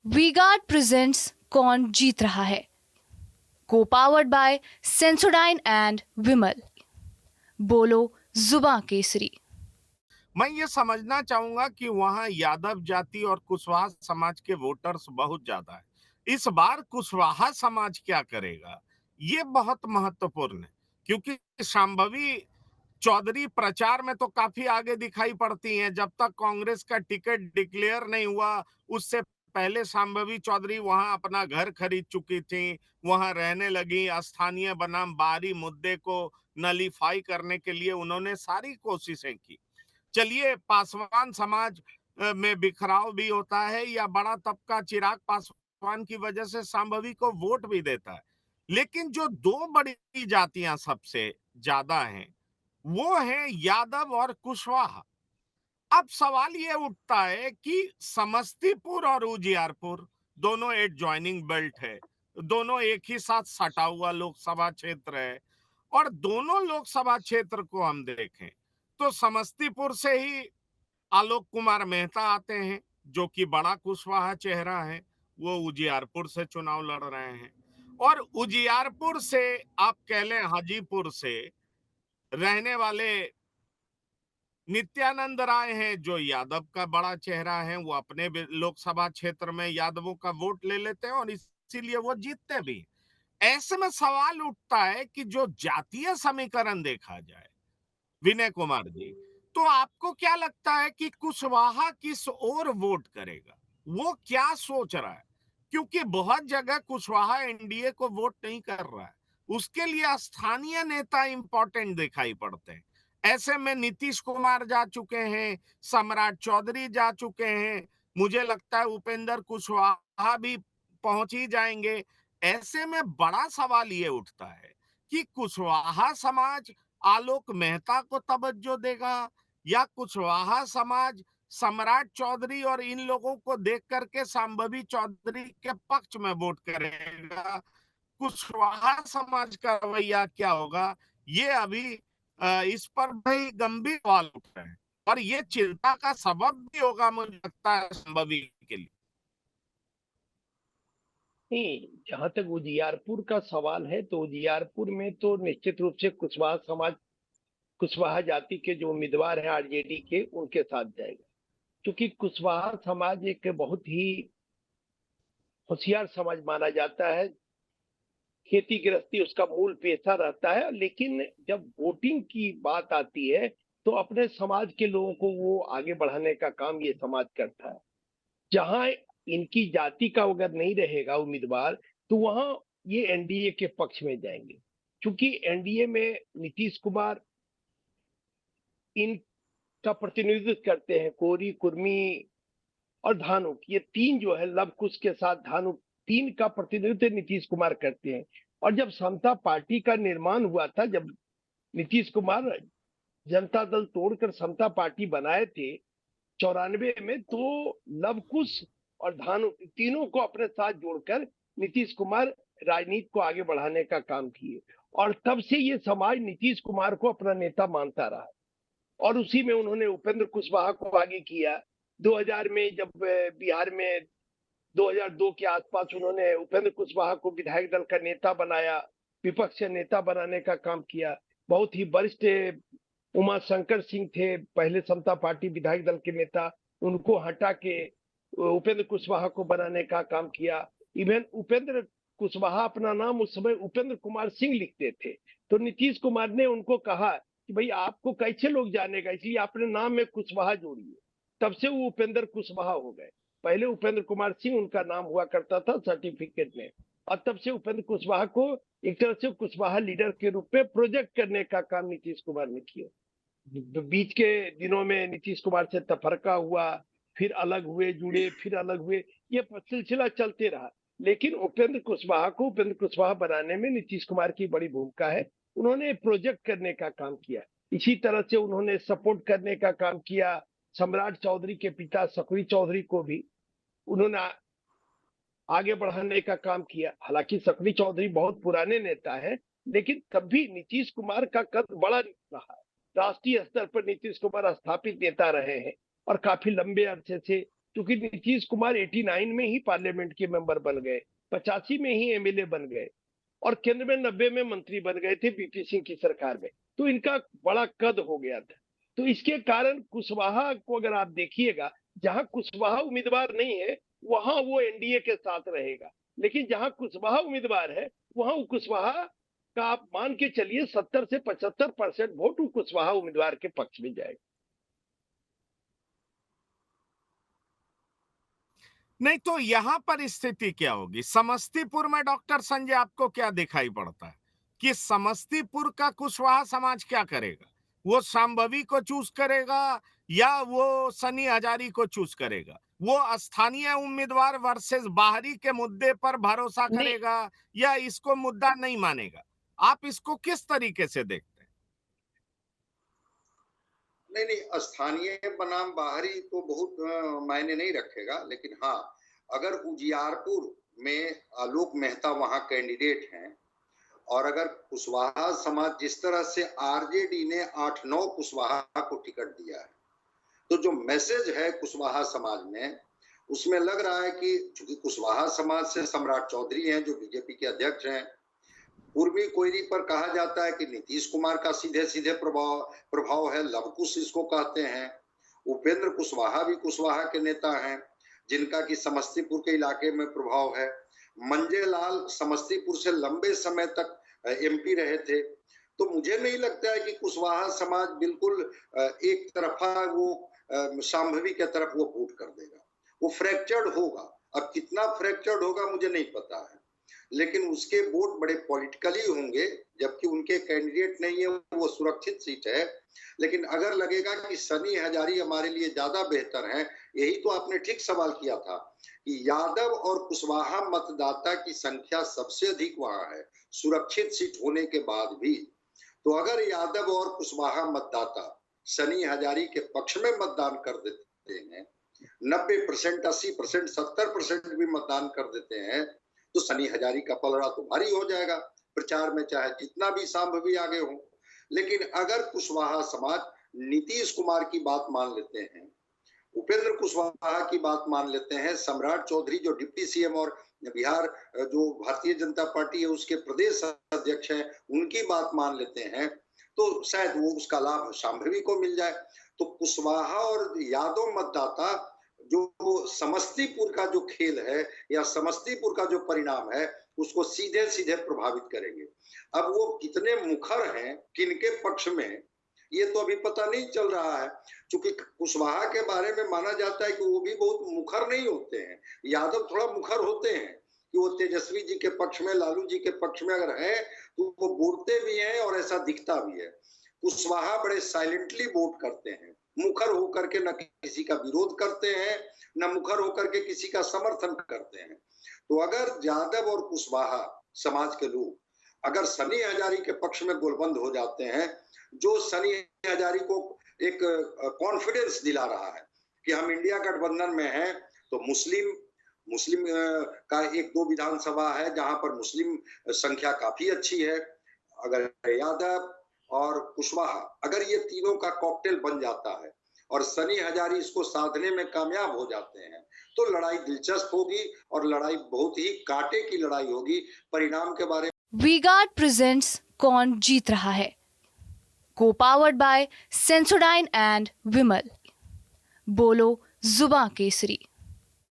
V-Guard presents कौन जीत रहा है, को पावर्ड बाय सेंसोडाइन एंड विमल। बोलो जुबा केसरी। मैं ये समझना चाहूंगा कि वहां यादव जाति और कुशवाहा समाज के वोटर्स बहुत ज्यादा है। इस बार कुशवाहा समाज क्या करेगा, ये बहुत महत्वपूर्ण है, क्योंकि शांभवी चौधरी प्रचार में तो काफी आगे दिखाई पड़ती हैं। जब तक कांग्रेस का टिकट डिक्लेयर नहीं हुआ, उससे पहले शांभवी चौधरी वहां अपना घर खरीद चुकी थी, वहां रहने लगी। स्थानीय बनाम बाहरी मुद्दे को नलीफाई करने के लिए उन्होंने सारी कोशिशें की। चलिए, पासवान समाज में बिखराव भी होता है, या बड़ा तबका चिराग पासवान की वजह से संभवी को वोट भी देता है, लेकिन जो दो बड़ी जातियां सबसे ज्यादा हैं वो हैं यादव और कुशवाहा। अब सवाल ये उठता है कि समस्तीपुर और उजियारपुर दोनों एडजॉइनिंग बेल्ट है, दोनों एक ही साथ सटा हुआ लोकसभा क्षेत्र है। और दोनों लोकसभा क्षेत्र को हम देखें तो समस्तीपुर से ही आलोक कुमार मेहता आते हैं, जो कि बड़ा कुशवाहा चेहरा है। वो उजियारपुर से चुनाव लड़ रहे हैं। और उजियारपुर से, आप कह लें हाजीपुर से रहने वाले नित्यानंद राय हैं, जो यादव का बड़ा चेहरा है। वो अपने लोकसभा क्षेत्र में यादवों का वोट ले लेते हैं और इसीलिए वो जीतते भी। ऐसे में सवाल उठता है कि जो जातीय समीकरण देखा जाए, विनय कुमार जी, तो आपको क्या लगता है कि कुशवाहा किस ओर वोट करेगा? वो क्या सोच रहा है? क्योंकि बहुत जगह कुशवाहा एनडीए को वोट नहीं कर रहा है, उसके लिए स्थानीय नेता इंपॉर्टेंट दिखाई पड़ते हैं। ऐसे में नीतीश कुमार जा चुके हैं, सम्राट चौधरी जा चुके हैं, मुझे लगता है उपेंद्र कुशवाहा भी पहुंच ही जाएंगे। ऐसे में बड़ा सवाल ये उठता है कि कुशवाहा समाज आलोक मेहता को तवज्जो देगा, या कुशवाहा समाज सम्राट चौधरी और इन लोगों को देख करके संभवी चौधरी के पक्ष में वोट करेगा। कुशवाहा समाज का रवैया क्या होगा, ये अभी इस पर भी गंभीर सवाल उठ रहे हैं, और ये चिंता का सबब भी होगा, मुझे लगता है, संभवी के लिए। नहीं, जहां तक उजियारपुर का सवाल है तो उजियारपुर में तो निश्चित रूप से कुशवाहा समाज, कुशवाहा जाति के जो उम्मीदवार हैं आरजेडी के, उनके साथ जाएगा। क्योंकि कुशवाहा समाज एक बहुत ही होशियार समाज माना जाता है। खेती गृहस्थी उसका मूल पेशा रहता है, लेकिन जब वोटिंग की बात आती है तो अपने समाज के लोगों को वो आगे बढ़ाने का काम ये समाज करता है। जहां इनकी जाति का अगर नहीं रहेगा उम्मीदवार, तो वहां ये एनडीए के पक्ष में जाएंगे। क्योंकि एनडीए में नीतीश कुमार इनका प्रतिनिधित्व करते हैं, कोरी, कुर्मी और धानुक, ये तीन जो है, लव कुश के साथ धानुक, तीन का प्रतिनिधित्व नीतीश कुमार करते हैं। और जब समता पार्टी का निर्माण हुआ था, जब नीतीश कुमार जनता दल तोड़कर समता पार्टी बनाए थे 94 में, तो लव कुश और धानु तीनों को अपने साथ जोड़कर नीतीश कुमार राजनीति को आगे बढ़ाने का काम किए। और तब से ये समाज नीतीश कुमार को अपना नेता मानता रहा, और उसी में उन्होंने उपेंद्र कुशवाहा को आगे किया। 2000 में जब बिहार में 2002 के आसपास उन्होंने उपेंद्र कुशवाहा को विधायक दल का नेता बनाया, विपक्ष नेता बनाने का काम किया। बहुत ही वरिष्ठ उमा शंकर सिंह थे पहले समता पार्टी विधायक दल के नेता, उनको हटा के उपेंद्र कुशवाहा को बनाने का काम किया। इवन उपेंद्र कुशवाहा अपना नाम उस समय उपेंद्र कुमार सिंह लिखते थे, तो नीतीश कुमार ने उनको कहा कि भाई आपको कैसे लोग जानेगा, इसलिए अपने नाम में कुशवाहा जोड़िए। तब से वो उपेंद्र कुशवाहा हो गए। पहले उपेंद्र कुमार सिंह उनका नाम हुआ करता था सर्टिफिकेट में, और तब से उपेंद्र कुशवाहा को एक तरह से कुशवाहा लीडर के रूप में प्रोजेक्ट करने का काम नीतीश कुमार ने किया। बीच के दिनों में नीतीश कुमार से तफरका हुआ, फिर अलग हुए, जुड़े, फिर अलग हुए, ये सिलसिला चलते रहा। लेकिन उपेंद्र कुशवाहा को उपेंद्र कुशवाहा बनाने में नीतीश कुमार की बड़ी भूमिका है। उन्होंने प्रोजेक्ट करने का काम किया, इसी तरह से उन्होंने सपोर्ट करने का काम किया। सम्राट चौधरी के पिता सकरी चौधरी को भी उन्होंने आगे बढ़ाने का काम किया। हालांकि सकरी चौधरी बहुत पुराने नेता हैं, लेकिन तब भी नीतीश कुमार का कद बड़ा रहा। राष्ट्रीय स्तर पर नीतीश कुमार स्थापित नेता रहे हैं और काफी लंबे अरसे से क्योंकि नीतीश कुमार 89 में ही पार्लियामेंट के मेंबर बन गए, 85 में ही एमएलए बन गए और केंद्र में 90 में मंत्री बन गए थे बीपी सिंह की सरकार में। तो इनका बड़ा कद हो गया था। तो इसके कारण कुशवाहा को अगर आप देखिएगा, जहां कुशवाहा उम्मीदवार नहीं है वहां वो एनडीए के साथ रहेगा, लेकिन जहां कुशवाहा उम्मीदवार है वहां कुशवाहा का आप मान के चलिए 70 से 75% वोट कुशवाहा उम्मीदवार के पक्ष में जाएगा। नहीं तो यहाँ पर स्थिति क्या होगी? समस्तीपुर में डॉक्टर संजय आपको क्या दिखाई पड़ता है कि समस्तीपुर का कुशवाहा समाज क्या करेगा? वो शांभवी को चूज करेगा या वो सनी हजारी को चूज करेगा? वो स्थानीय उम्मीदवार वर्सेस बाहरी के मुद्दे पर भरोसा नहीं, करेगा या इसको मुद्दा नहीं मानेगा? आप इसको किस तरीके से देखते हैं? नहीं, स्थानीय बनाम बाहरी तो बहुत मायने नहीं रखेगा, लेकिन हाँ, अगर उजियारपुर में आलोक मेहता वहां कैंडिडेट हैं और अगर कुशवाहा समाज जिस तरह से आरजेडी ने 8-9 कुशवाहा को टिकट दिया है, तो जो मैसेज है कुशवाहा समाज में, उसमें लग रहा है कि चूंकि कुशवाहा समाज से सम्राट चौधरी हैं जो बीजेपी के अध्यक्ष हैं, पूर्वी कोयरी पर कहा जाता है कि नीतीश कुमार का सीधे सीधे प्रभाव है, लवकुश इसको कहते हैं। उपेंद्र कुशवाहा भी कुशवाहा के नेता हैं जिनका कि समस्तीपुर के इलाके में प्रभाव है। मंजेलाल समस्तीपुर से लंबे समय तक एमपी रहे थे। तो मुझे नहीं लगता है कि कुशवाहा समाज बिल्कुल एक तरफा वो शांभवी के तरफ वो वोट कर देगा। वो फ्रैक्चर्ड होगा। अब कितना फ्रैक्चर्ड होगा मुझे नहीं पता है, लेकिन उसके वोट बड़े पॉलिटिकली होंगे, जबकि उनके कैंडिडेट नहीं है, वो सुरक्षित सीट है। लेकिन अगर लगेगा कि सनी हजारी हमारे लिए ज्यादा बेहतर हैं, यही तो आपने ठीक सवाल किया था कि यादव और कुशवाहा मतदाता की संख्या सबसे अधिक वहां है, सुरक्षित सीट होने के बाद भी। तो अगर यादव और कुशवाहा मतदाता सनी हजारी के पक्ष में मतदान कर देते हैं, 90%, 80%, 70% भी मतदान कर देते हैं, तो सनी हजारी का पलड़ा तो भारी हो जाएगा प्रचार में, चाहे जितना भी शांभवी आगे हो। लेकिन अगर कुशवाहा समाज नीतीश कुमार की बात मान लेते हैं, उपेंद्र कुशवाहा की बात मान लेते हैं, सम्राट चौधरी जो डिप्टी सीएम और बिहार जो भारतीय जनता पार्टी है उसके प्रदेश अध्यक्ष हैं, उनकी बात मान लेते हैं, तो शायद वो उसका लाभ शांभवी को मिल जाए। तो कुशवाहा और यादव मतदाता जो समस्तीपुर का जो खेल है या समस्तीपुर का जो परिणाम है उसको सीधे सीधे प्रभावित करेंगे। अब वो कितने मुखर हैं किनके पक्ष में, ये तो अभी पता नहीं चल रहा है, क्योंकि कुशवाहा के बारे में माना जाता है कि वो भी बहुत मुखर नहीं होते हैं। यादव थोड़ा मुखर होते हैं कि वो तेजस्वी जी के पक्ष में, लालू जी के पक्ष में अगर है तो वो बोलते भी हैं और ऐसा दिखता भी है। कुशवाहा बड़े साइलेंटली वोट करते हैं, मुखर होकर के न किसी का विरोध करते हैं, न मुखर होकर के किसी का समर्थन करते हैं। तो अगर यादव और कुशवाहा समाज के लोग अगर सनी हजारी के पक्ष में गोलबंद हो जाते हैं, जो सनी हजारी को एक कॉन्फिडेंस दिला रहा है कि हम इंडिया गठबंधन में हैं, तो मुस्लिम का 1-2 विधानसभा है जहां पर मुस्लिम संख्या काफी अच्छी है। अगर यादव और कुशवाहा अगर ये तीनों का कॉकटेल बन जाता है और सनी हजारी इसको साधने में कामयाब हो जाते हैं, तो लड़ाई दिलचस्प होगी और लड़ाई बहुत ही कांटे की लड़ाई होगी। परिणाम के बारे में वी-गार्ड प्रेजेंट्स कौन जीत रहा है, को पावर्ड बाय सेंसोडाइन एंड विमल। बोलो जुबां केसरी।